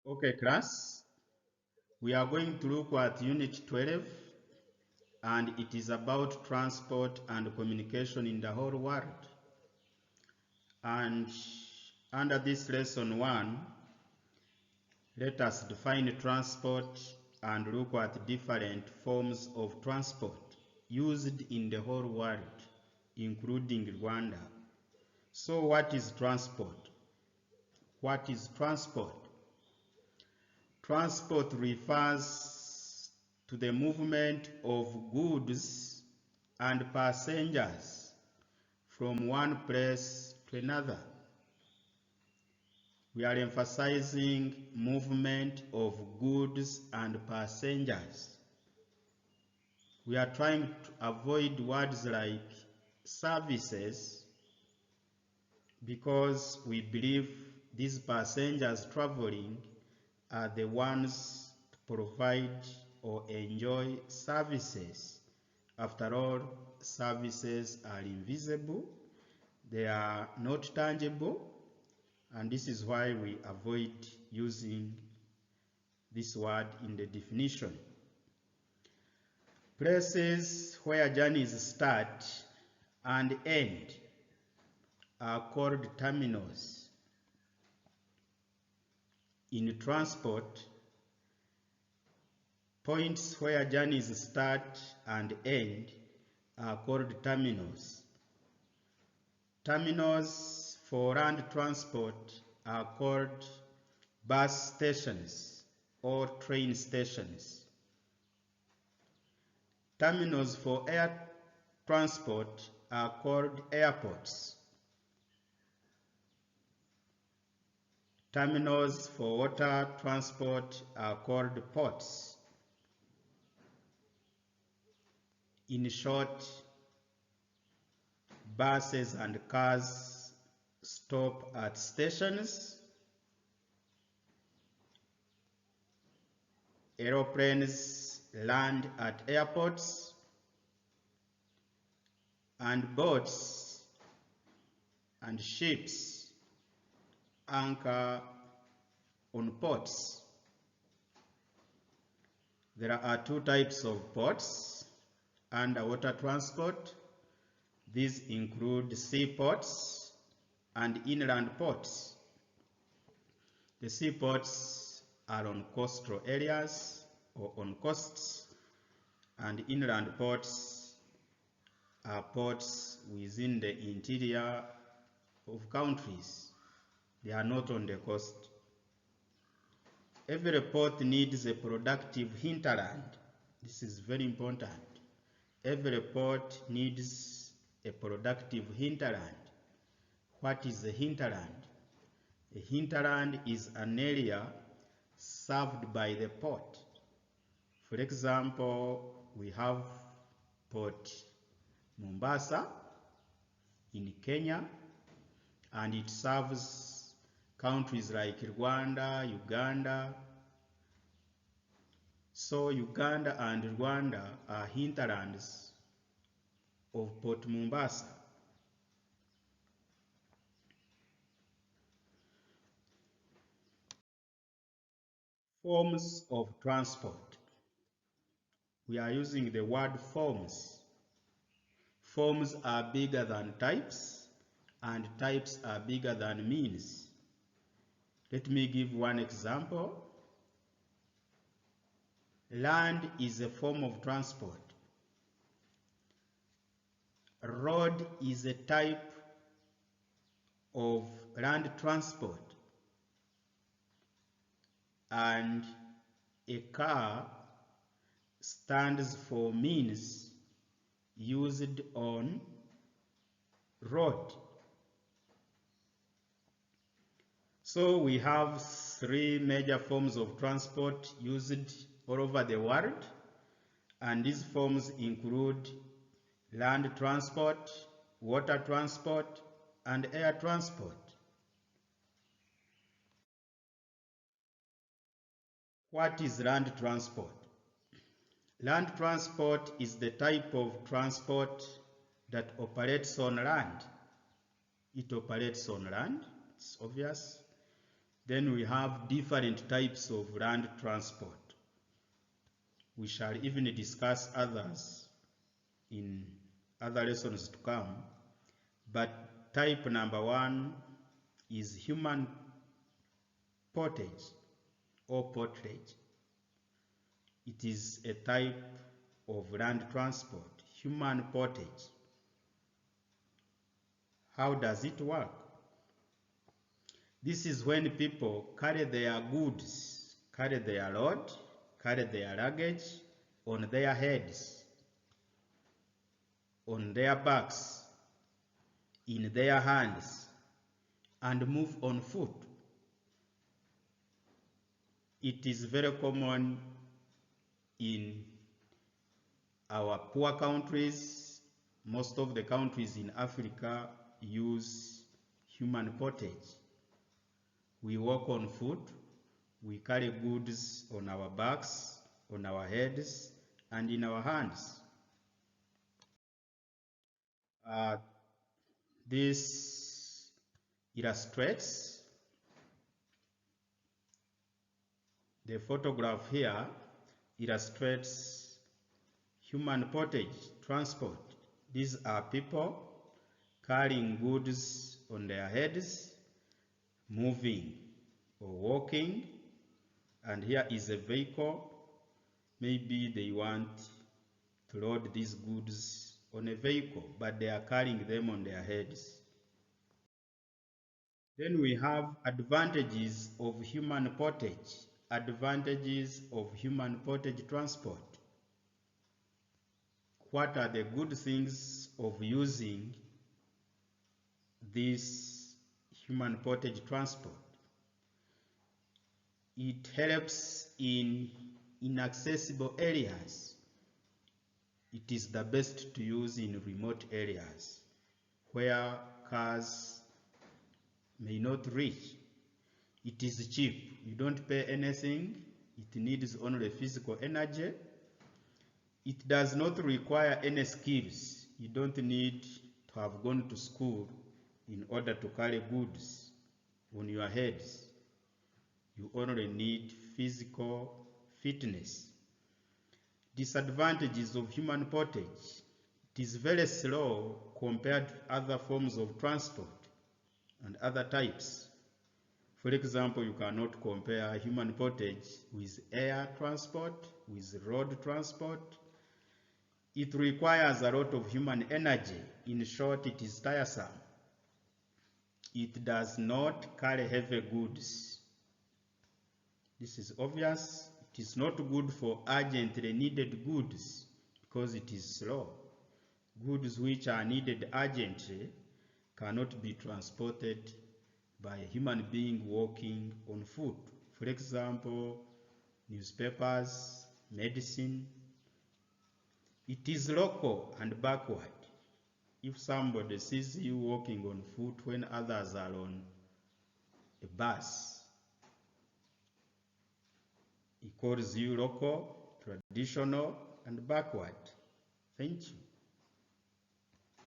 Okay, class, we are going to look at Unit 12, and it is about transport and communication in the whole world. And under this lesson 1, let us define transport and look at different forms of transport used in the whole world, including Rwanda. So what is transport? What is transport? Transport refers to the movement of goods and passengers from one place to another. We are emphasizing movement of goods and passengers. We are trying to avoid words like services because we believe these passengers traveling are the ones to provide or enjoy services. After all, services are invisible, they are not tangible, and this is why we avoid using this word in the definition. Places where journeys start and end are called terminals. In transport, points where journeys start and end are called terminals. Terminals for land transport are called bus stations or train stations. Terminals for air transport are called airports. Terminals for water transport are called ports. In short, buses and cars stop at stations, aeroplanes land at airports, and boats and ships anchor on ports. There are two types of ports underwater transport. These include seaports and inland ports. The seaports are on coastal areas or on coasts, and inland ports are ports within the interior of countries. They are not on the coast. Every port needs a productive hinterland. This is very important. Every port needs a productive hinterland. What is a hinterland? A hinterland is an area served by the port. For example, we have Port Mombasa in Kenya, and it serves countries like Rwanda, Uganda. So Uganda and Rwanda are hinterlands of Port Mombasa. Forms of transport. We are using the word forms. Forms are bigger than types, and types are bigger than means. Let me give one example. Land is a form of transport. Road is a type of land transport. And a car stands for means used on road. So we have three major forms of transport used all over the world, and these forms include land transport, water transport, and air transport. What is land transport? Land transport is the type of transport that operates on land. It operates on land, it's obvious. Then we have different types of land transport. We shall even discuss others in other lessons to come. But type number 1 is human portage or portage. It is a type of land transport, human portage. How does it work? This is when people carry their goods, carry their load, carry their luggage on their heads, on their backs, in their hands, and move on foot. It is very common in our poor countries. Most of the countries in Africa use human portage. We walk on foot, we carry goods on our backs, on our heads, and in our hands. This illustrates the photograph here illustrates human portage transport. These are people carrying goods on their heads, moving or walking, and here is a vehicle. Maybe they want to load these goods on a vehicle, but they are carrying them on their heads. Then we have advantages of human portage. Advantages of human portage transport. What are the good things of using this human portage transport? It helps in inaccessible areas. It is the best to use in remote areas where cars may not reach. It is cheap. You don't pay anything. It needs only physical energy. It does not require any skills. You don't need to have gone to school in order to carry goods on your heads. You only need physical fitness. Disadvantages of human portage. It is very slow compared to other forms of transport and other types. For example, you cannot compare human portage with air transport, with road transport. It requires a lot of human energy. In short, it is tiresome. It does not carry heavy goods. This is obvious. It is not good for urgently needed goods because it is slow. Goods which are needed urgently cannot be transported by a human being walking on foot. For example, newspapers, medicine. It is local and backward. If somebody sees you walking on foot when others are on a bus, he calls you local, traditional, and backward. Thank you.